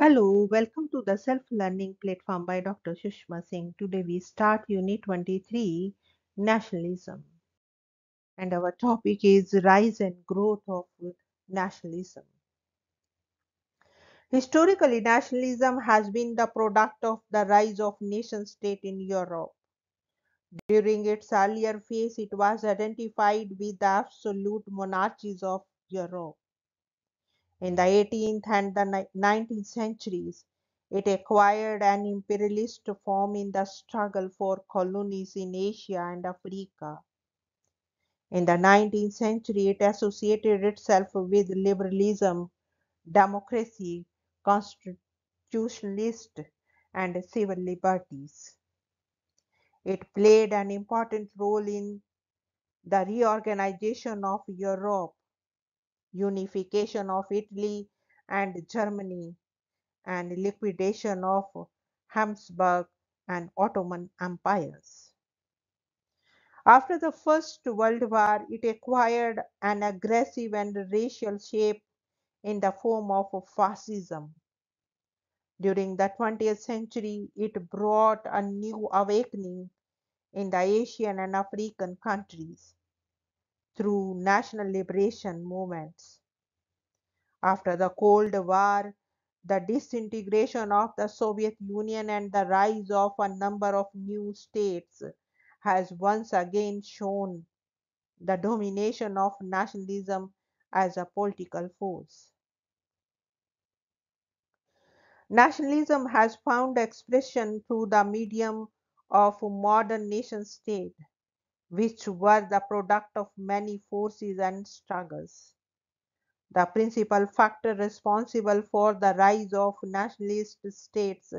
Hello, welcome to the self-learning platform by Dr. Sushma Singh. Today we start Unit 23, Nationalism. And our topic is Rise and Growth of Nationalism. Historically, nationalism has been the product of the rise of nation-state in Europe. During its earlier phase, it was identified with the absolute monarchies of Europe. In the 18th and the 19th centuries, it acquired an imperialist form in the struggle for colonies in Asia and Africa. In the 19th century, it associated itself with liberalism, democracy, constitutionalist, and civil liberties. It played an important role in the reorganization of Europe, unification of Italy and Germany, and liquidation of Habsburg and Ottoman empires. After the First World War, it acquired an aggressive and racial shape in the form of fascism. During the 20th century, it brought a new awakening in the Asian and African countries through national liberation movements. After the Cold War, the disintegration of the Soviet Union and the rise of a number of new states has once again shown the domination of nationalism as a political force. Nationalism has found expression through the medium of modern nation state, which were the product of many forces and struggles. The principal factor responsible for the rise of nationalist states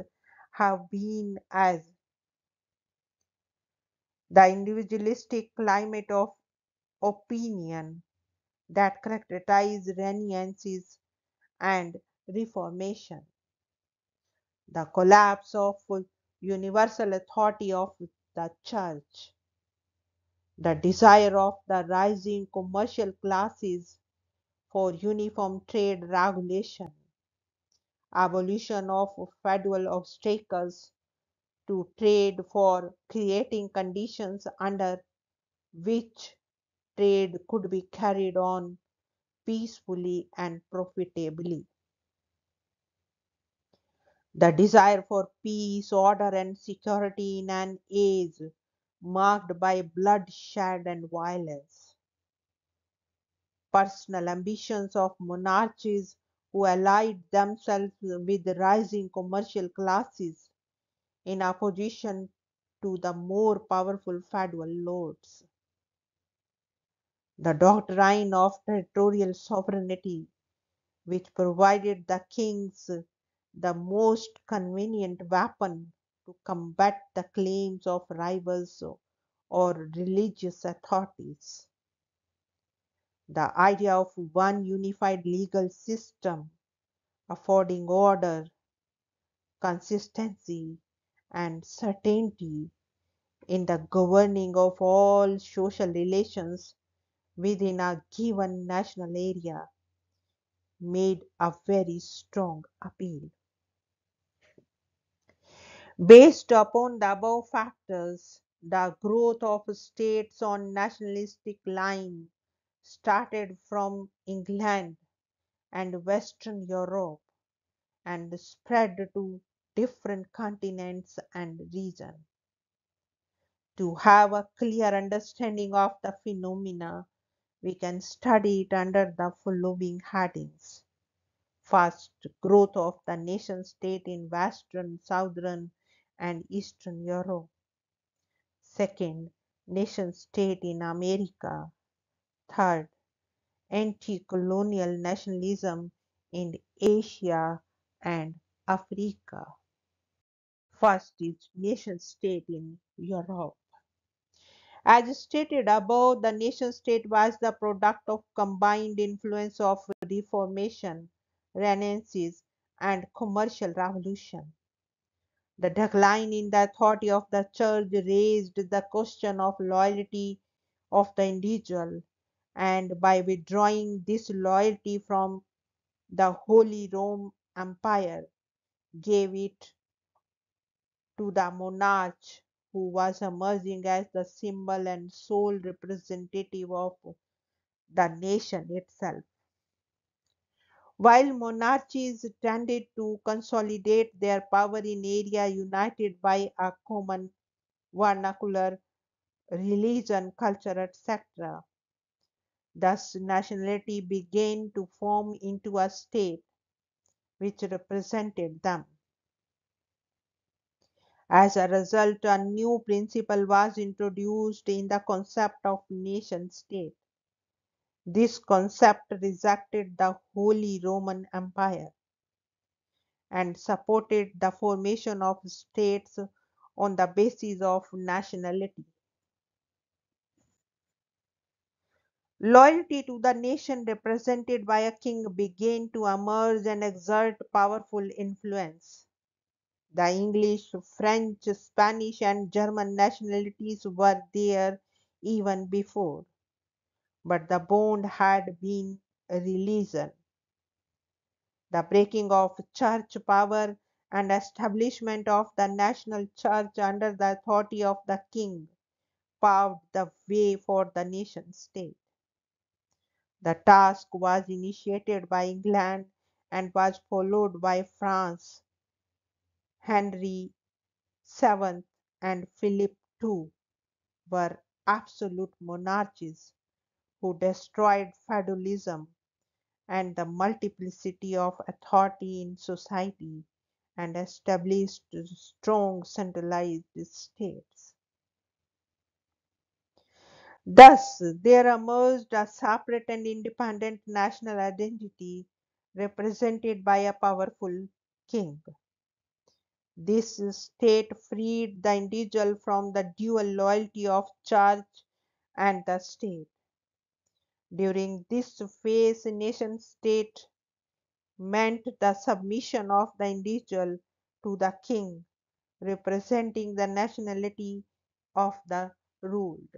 have been as the individualistic climate of opinion that characterized Renaissance and Reformation, the collapse of universal authority of the Church, the desire of the rising commercial classes for uniform trade regulation, abolition of federal obstacles to trade for creating conditions under which trade could be carried on peacefully and profitably. The desire for peace, order, and security in an age marked by bloodshed and violence. Personal ambitions of monarchies who allied themselves with rising commercial classes in opposition to the more powerful feudal lords. The doctrine of territorial sovereignty, which provided the kings the most convenient weapon to combat the claims of rivals or religious authorities. The idea of one unified legal system affording order, consistency, and certainty in the governing of all social relations within a given national area made a very strong appeal. Based upon the above factors, the growth of states on nationalistic line started from England and Western Europe and spread to different continents and regions. To have a clear understanding of the phenomena, we can study it under the following headings. First, growth of the nation state in Western, Southern, and Eastern Europe. Second, nation state in America. Third, anti-colonial nationalism in Asia and Africa. First is nation state in Europe. As stated above, the nation state was the product of combined influence of Reformation, Renaissance, and commercial revolution. The decline in the authority of the church raised the question of loyalty of the individual, and by withdrawing this loyalty from the Holy Rome Empire, gave it to the monarch, who was emerging as the symbol and sole representative of the nation itself. While monarchies tended to consolidate their power in areas united by a common vernacular, religion, culture, etc., thus nationality began to form into a state which represented them. As a result, a new principle was introduced in the concept of nation state. This concept rejected the Holy Roman Empire and supported the formation of states on the basis of nationality. Loyalty to the nation represented by a king began to emerge and exert powerful influence. The English, French, Spanish, and German nationalities were there even before, but the bond had been religion. The breaking of church power and establishment of the national church under the authority of the king paved the way for the nation state. The task was initiated by England and was followed by France. Henry VII and Philip II were absolute monarchies who destroyed feudalism and the multiplicity of authority in society and established strong centralized states. Thus, there emerged a separate and independent national identity represented by a powerful king. This state freed the individual from the dual loyalty of church and the state. During this phase, nation state meant the submission of the individual to the king, representing the nationality of the ruled.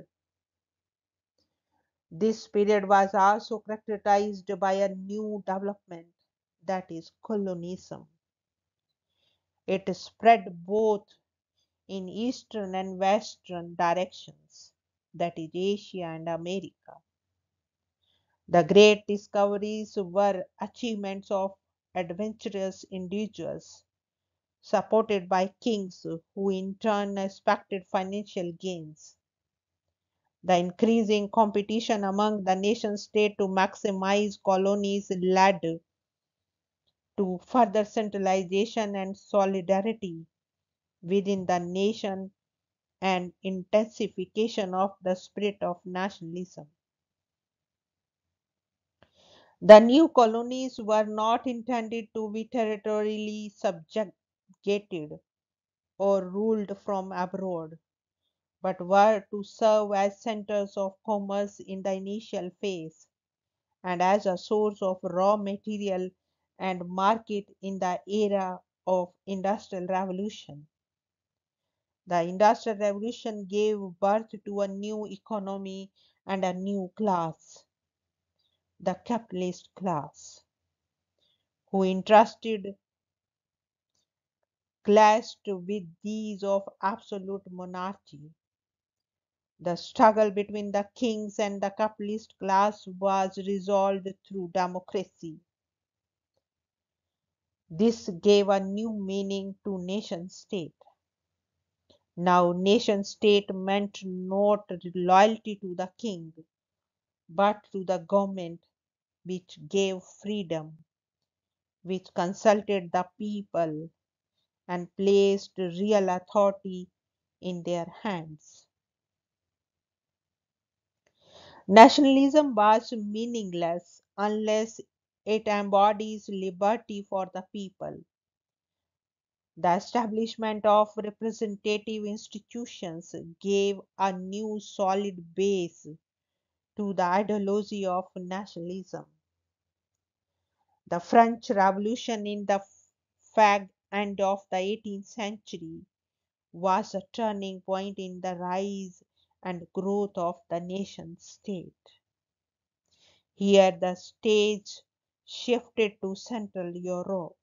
This period was also characterized by a new development, that is, colonialism. It spread both in eastern and western directions, that is, Asia and America. The great discoveries were achievements of adventurous individuals, supported by kings who in turn expected financial gains. The increasing competition among the nation states to maximize colonies led to further centralization and solidarity within the nation and intensification of the spirit of nationalism. The new colonies were not intended to be territorially subjugated or ruled from abroad, but were to serve as centers of commerce in the initial phase and as a source of raw material and market in the era of industrial revolution. The industrial revolution gave birth to a new economy and a new class, the capitalist class, who entrusted clashed with these of absolute monarchy. The struggle between the kings and the capitalist class was resolved through democracy. This gave a new meaning to nation state. Now, nation state meant not loyalty to the king, but to the government, which gave freedom, which consulted the people, and placed real authority in their hands. Nationalism was meaningless unless it embodies liberty for the people. The establishment of representative institutions gave a new solid base to the ideology of nationalism. The French Revolution in the fag end of the 18th century was a turning point in the rise and growth of the nation state. Here the stage shifted to Central Europe.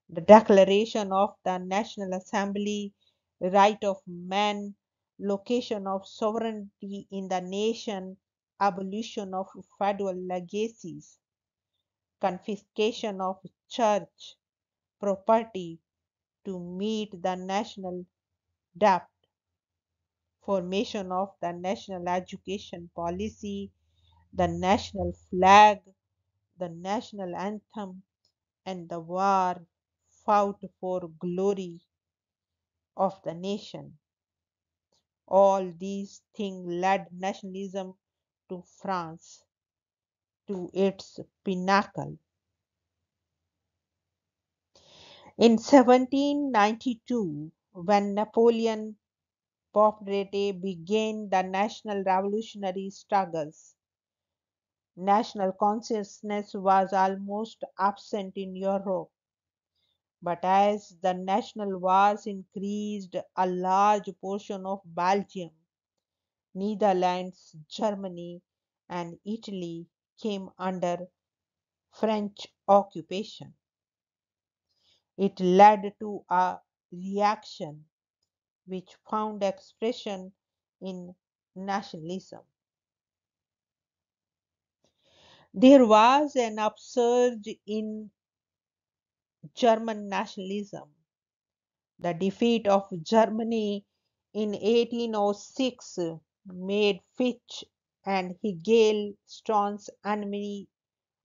the Declaration of the National Assembly, right of man, location of sovereignty in the nation, abolition of federal legacies, confiscation of church property to meet the national debt, formation of the national education policy, the national flag, the national anthem, and the war fought for glory of the nation. All these things led nationalism to France to its pinnacle. In 1792, when Napoleon Bonaparte began the national revolutionary struggles, national consciousness was almost absent in Europe. But as the national wars increased, a large portion of Belgium, Netherlands, Germany, and Italy came under French occupation. It led to a reaction which found expression in nationalism. There was an upsurge in German nationalism. The defeat of Germany in 1806 made Fichte and Hegel staunch enemies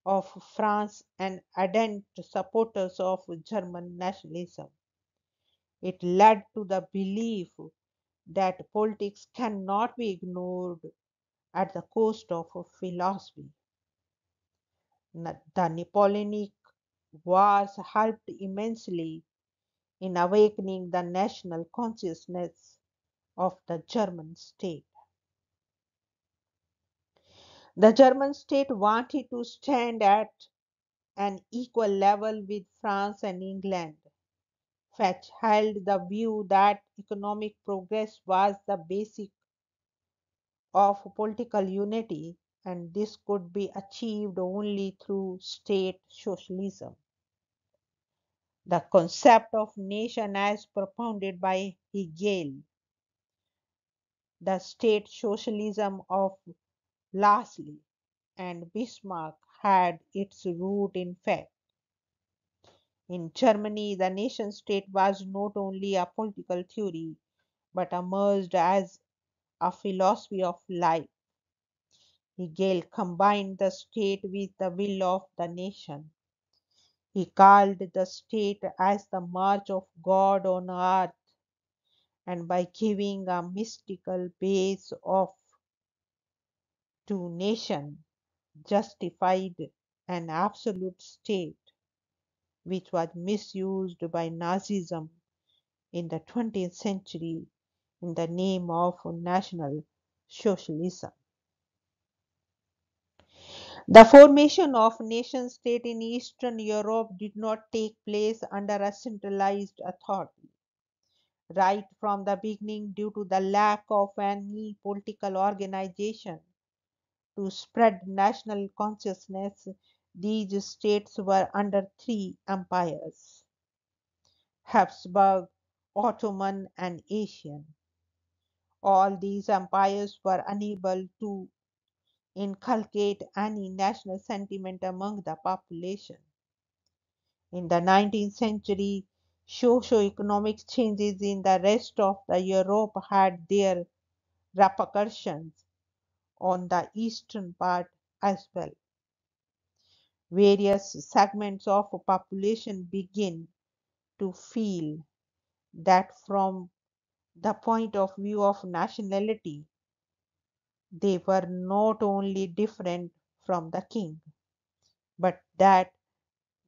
of France and ardent supporters of German nationalism. It led to the belief that politics cannot be ignored at the cost of philosophy. The Napoleonic Wars helped immensely in awakening the national consciousness of the German state. The German state wanted to stand at an equal level with France and England. Fichte held the view that economic progress was the basis of political unity, and this could be achieved only through state socialism. The concept of nation as propounded by Hegel, the state socialism of Lassalle and Bismarck had its root in Fichte. In Germany, the nation state was not only a political theory but emerged as a philosophy of life. Hegel combined the state with the will of the nation. He called the state as the march of God on earth, and by giving a mystical base of to nation, justified an absolute state which was misused by Nazism in the 20th century in the name of national socialism. The formation of nation state in Eastern Europe did not take place under a centralized authority. Right from the beginning, due to the lack of any political organization to spread national consciousness, these states were under three empires: Habsburg, Ottoman, and Asian. All these empires were unable to inculcate any national sentiment among the population. In the 19th century, socio-economic changes in the rest of the Europe had their repercussions on the eastern part as well. Various segments of population begin to feel that from the point of view of nationality, they were not only different from the king, but that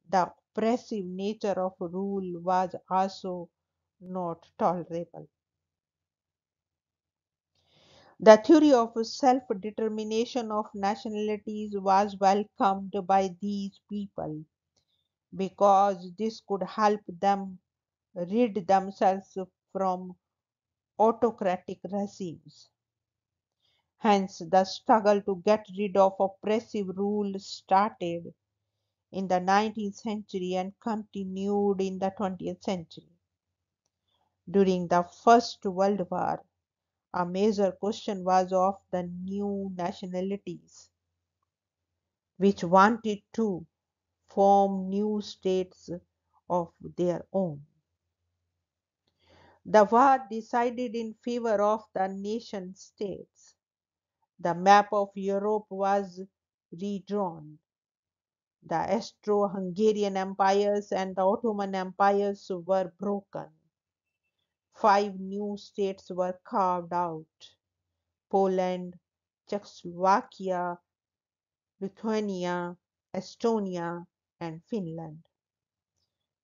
the oppressive nature of rule was also not tolerable. The theory of self-determination of nationalities was welcomed by these people because this could help them rid themselves from autocratic regimes. Hence, the struggle to get rid of oppressive rule started in the 19th century and continued in the 20th century. During the First World War, a major question was of the new nationalities, which wanted to form new states of their own. The war decided in favor of the nation states. The map of Europe was redrawn. The Austro-Hungarian empires and the Ottoman empires were broken. 5 new states were carved out: Poland, Czechoslovakia, Lithuania, Estonia, and Finland.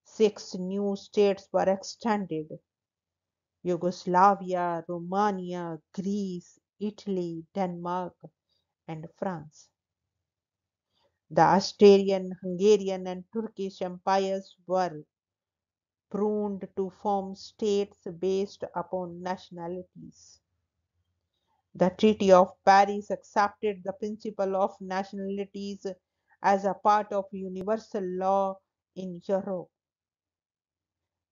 6 new states were extended: Yugoslavia, Romania, Greece, Italy, Denmark, and France. The Austrian, Hungarian, and Turkish empires were pruned to form states based upon nationalities. The Treaty of Paris accepted the principle of nationalities as a part of universal law in Europe.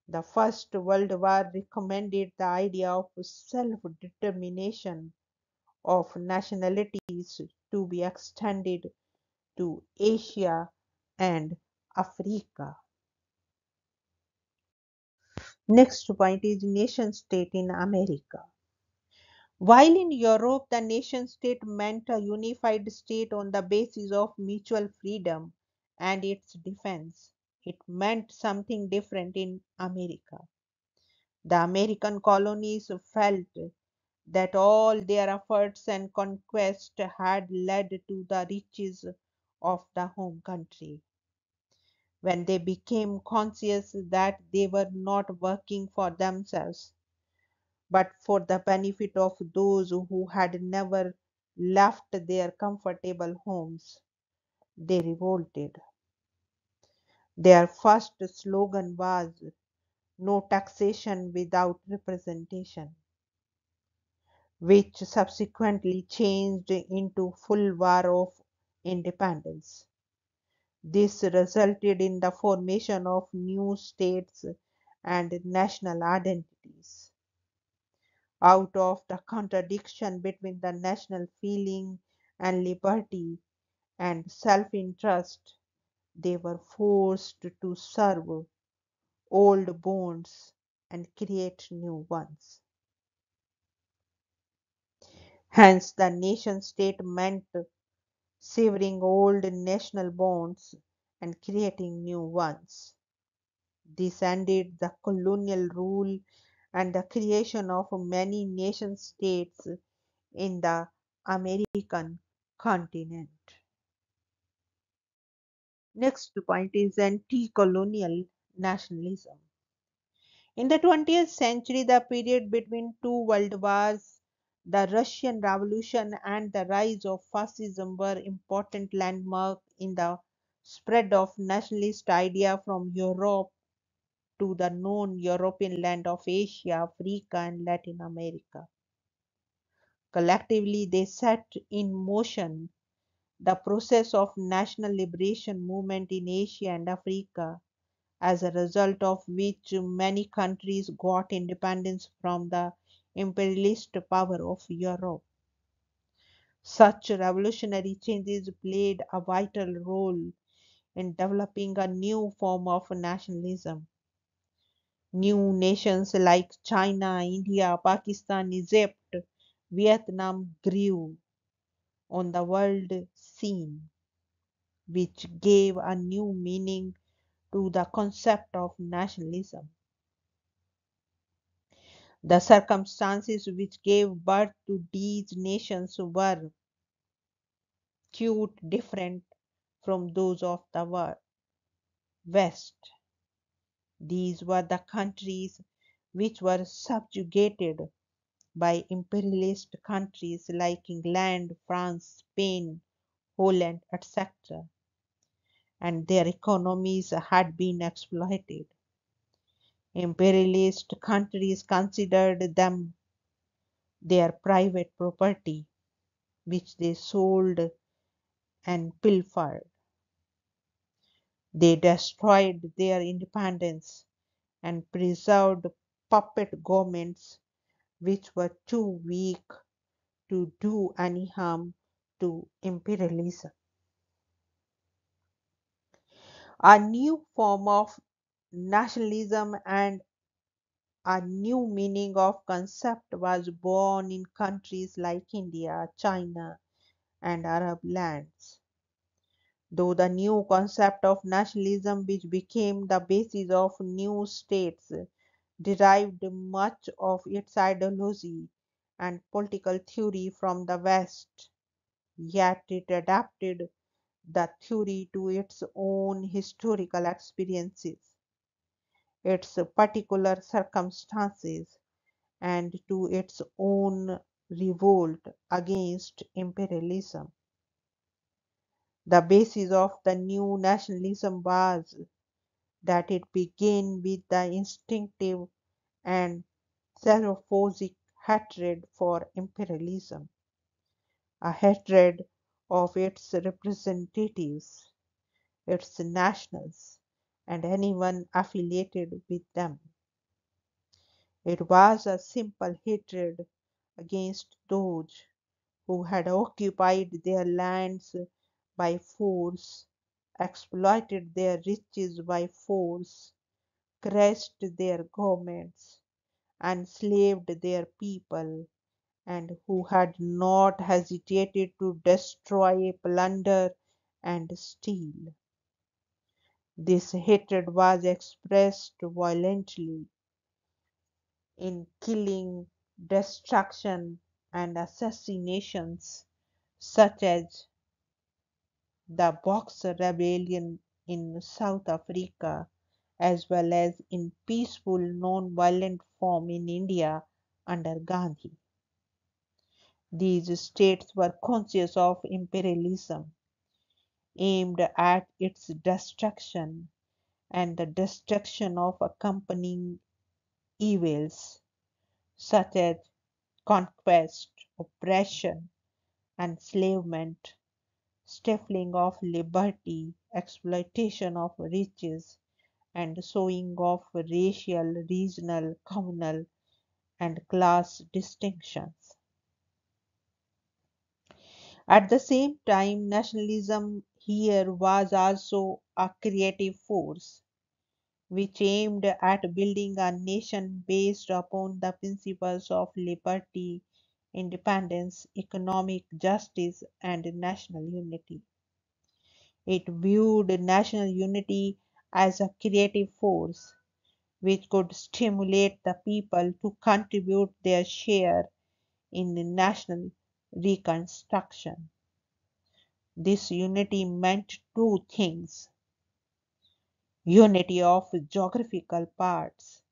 The First World War recommended the idea of self-determination of nationalities to be extended to Asia and Africa. Next point is nation state in America. While in Europe the nation state meant a unified state on the basis of mutual freedom and its defense, it meant something different in America. The American colonies felt that all their efforts and conquest had led to the riches of the home country. When they became conscious that they were not working for themselves, but for the benefit of those who had never left their comfortable homes, they revolted. Their first slogan was "No taxation without representation," which subsequently changed into Full War of Independence. This resulted in the formation of new states and national identities. Out of the contradiction between the national feeling and liberty and self-interest, they were forced to serve old bonds and create new ones. Hence, the nation state meant severing old national bonds and creating new ones. This ended the colonial rule and the creation of many nation states in the American continent. Next point is anti-colonial nationalism. In the 20th century, the period between two world wars, the Russian Revolution and the rise of fascism were important landmarks in the spread of nationalist idea from Europe to the non-European land of Asia, Africa, and Latin America. Collectively, they set in motion the process of national liberation movement in Asia and Africa, as a result of which many countries got independence from the imperialist power of Europe. Such revolutionary changes played a vital role in developing a new form of nationalism. New nations like China, India, Pakistan, Egypt, Vietnam grew on the world scene, which gave a new meaning to the concept of nationalism. The circumstances which gave birth to these nations were quite different from those of the West. These were the countries which were subjugated by imperialist countries like England, France, Spain, Holland, etc., and their economies had been exploited. Imperialist countries considered them their private property, which they sold and pilfered. They destroyed their independence and preserved puppet governments which were too weak to do any harm to imperialism. A new form of nationalism and a new meaning of concept was born in countries like India, China, and Arab lands. Though the new concept of nationalism, which became the basis of new states, derived much of its ideology and political theory from the West, yet it adapted the theory to its own historical experiences, its particular circumstances, and to its own revolt against imperialism. The basis of the new nationalism was that it began with the instinctive and xenophobic hatred for imperialism, a hatred of its representatives, its nationals, and anyone affiliated with them. It was a simple hatred against those who had occupied their lands by force, exploited their riches by force, crushed their governments, enslaved their people, and who had not hesitated to destroy, plunder, and steal. This hatred was expressed violently in killing, destruction, and assassinations, such as the Boxer Rebellion in South Africa, as well as in peaceful, non-violent form in India under Gandhi. These states were conscious of imperialism, aimed at its destruction and the destruction of accompanying evils such as conquest, oppression, enslavement, stifling of liberty, exploitation of riches, and sowing of racial, regional, communal, and class distinctions. At the same time, nationalism here was also a creative force which aimed at building a nation based upon the principles of liberty, independence, economic justice, and national unity. It viewed national unity as a creative force which could stimulate the people to contribute their share in the national reconstruction. This unity meant two things: unity of geographical parts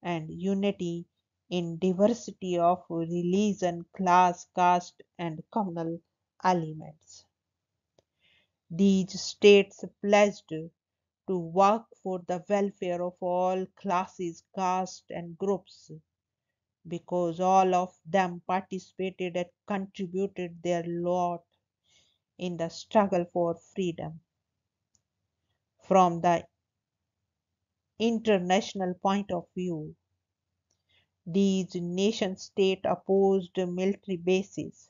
and unity in diversity of religion, class, caste, and communal elements. These states pledged to work for the welfare of all classes, castes, and groups because all of them participated and contributed their lot in the struggle for freedom. From the international point of view, these nation states opposed military bases,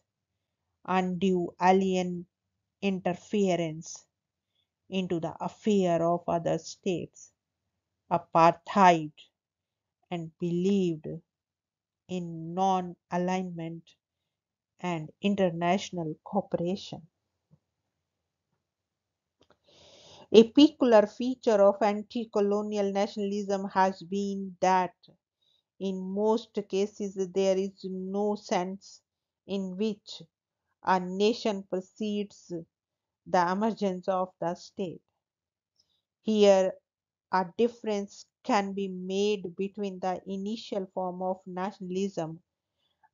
undue alien interference into the affair of other states, apartheid, and believed in non-alignment and international cooperation. A peculiar feature of anti-colonial nationalism has been that in most cases there is no sense in which a nation precedes the emergence of the state. Here, a difference can be made between the initial form of nationalism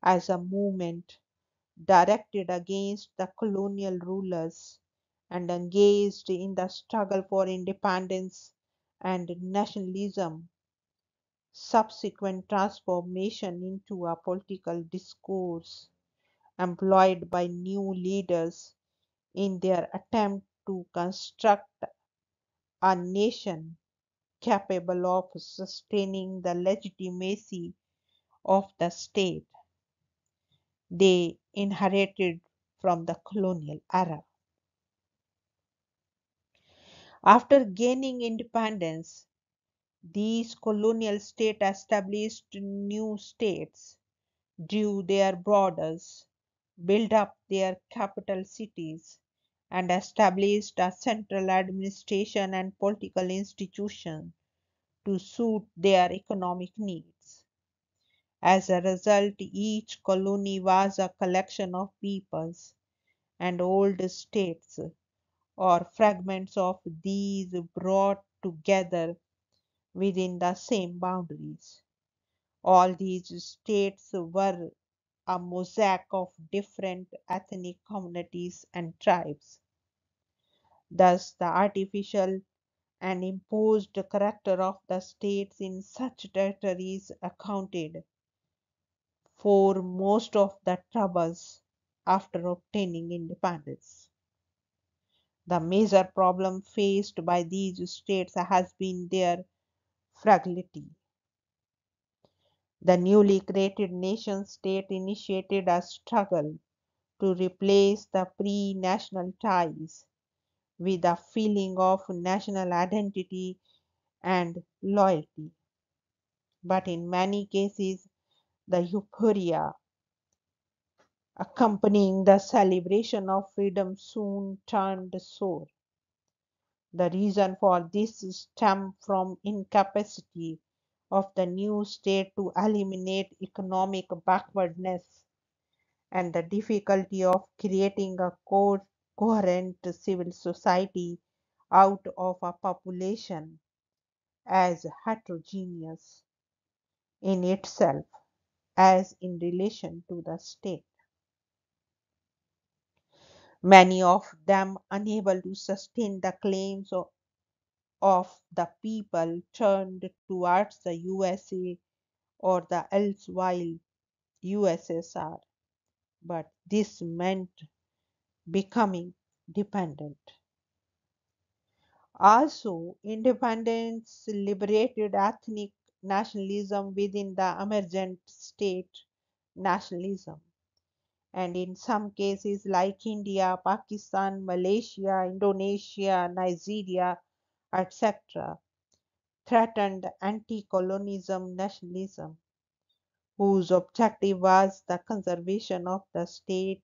as a movement directed against the colonial rulers and engaged in the struggle for independence and nationalism, subsequent transformation into a political discourse employed by new leaders in their attempt to construct a nation capable of sustaining the legitimacy of the state they inherited from the colonial era. After gaining independence, these colonial states established new states, drew their borders, built up their capital cities, and established a central administration and political institution to suit their economic needs. As a result, each colony was a collection of peoples and old states or fragments of these brought together within the same boundaries. All these states were a mosaic of different ethnic communities and tribes. Thus, the artificial and imposed character of the states in such territories accounted for most of the troubles after obtaining independence. The major problem faced by these states has been their fragility. The newly created nation state initiated a struggle to replace the pre national ties with a feeling of national identity and loyalty. But in many cases, the euphoria accompanying the celebration of freedom soon turned sour. The reason for this stemmed from incapacity of the new state to eliminate economic backwardness and the difficulty of creating a coherent civil society out of a population as heterogeneous in itself as in relation to the state. Many of them unable to sustain the claims of the people turned towards the USA or the erstwhile USSR, but this meant becoming dependent. Also, independence liberated ethnic nationalism within the emergent state nationalism, and in some cases, like India, Pakistan, Malaysia, Indonesia, Nigeria, etc., threatened anti colonialism nationalism, whose objective was the conservation of the state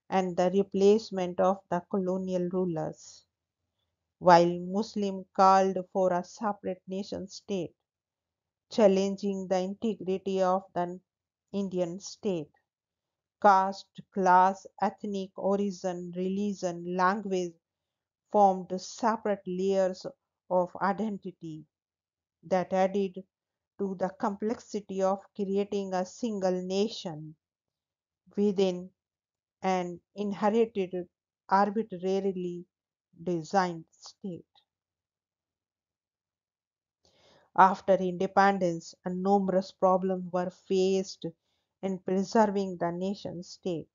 and the replacement of the colonial rulers, while Muslims called for a separate nation state, challenging the integrity of the Indian state. Caste, class, ethnic origin, religion, language formed separate layers of identity that added to the complexity of creating a single nation within an inherited, arbitrarily designed state. After independence, numerous problems were faced in preserving the nation state.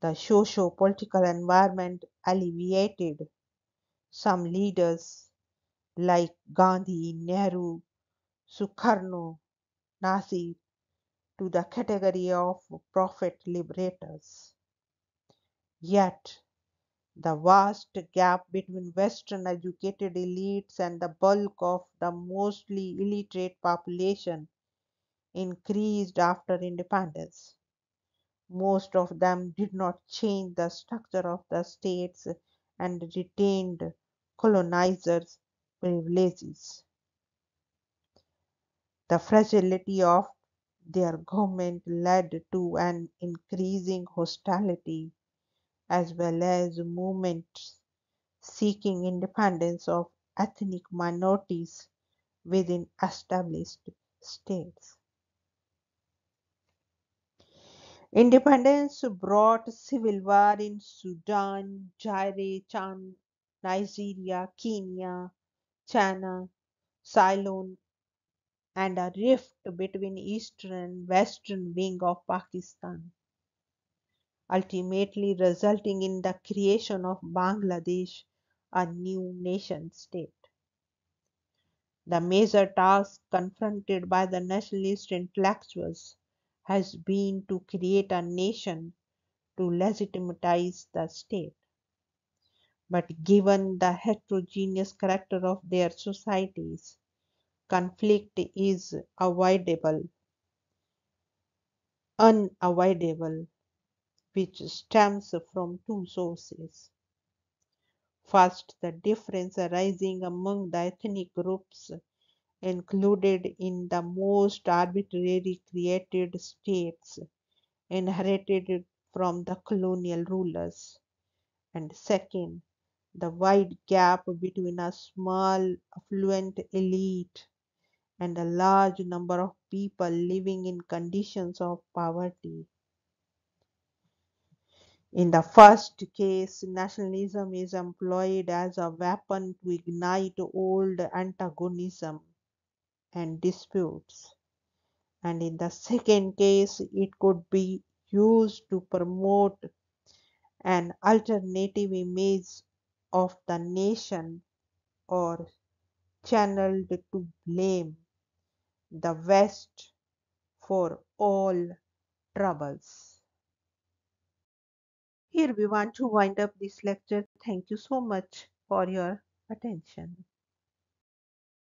The socio political environment alleviated some leaders like Gandhi, Nehru, Sukarno, Nasir to the category of prophet liberators. Yet, the vast gap between Western educated elites and the bulk of the mostly illiterate population increased after independence. Most of them did not change the structure of the states and retained colonizers' privileges. The fragility of their government led to an increasing hostility as well as movements seeking independence of ethnic minorities within established states. Independence brought civil war in Sudan, Zaire, Chan, Nigeria, Kenya, China, Ceylon, and a rift between eastern and western wing of Pakistan, ultimately resulting in the creation of Bangladesh, a new nation state. The major task confronted by the nationalist intellectuals has been to create a nation to legitimize the state. But given the heterogeneous character of their societies, conflict is unavoidable, which stems from two sources. First, the difference arising among the ethnic groups included in the most arbitrarily created states inherited from the colonial rulers. And second, the wide gap between a small affluent elite and a large number of people living in conditions of poverty. In the first case, nationalism is employed as a weapon to ignite old antagonism and disputes. And in the second case, it could be used to promote an alternative image of the nation or channeled to blame the West for all troubles. Here we want to wind up this lecture. Thank you so much for your attention.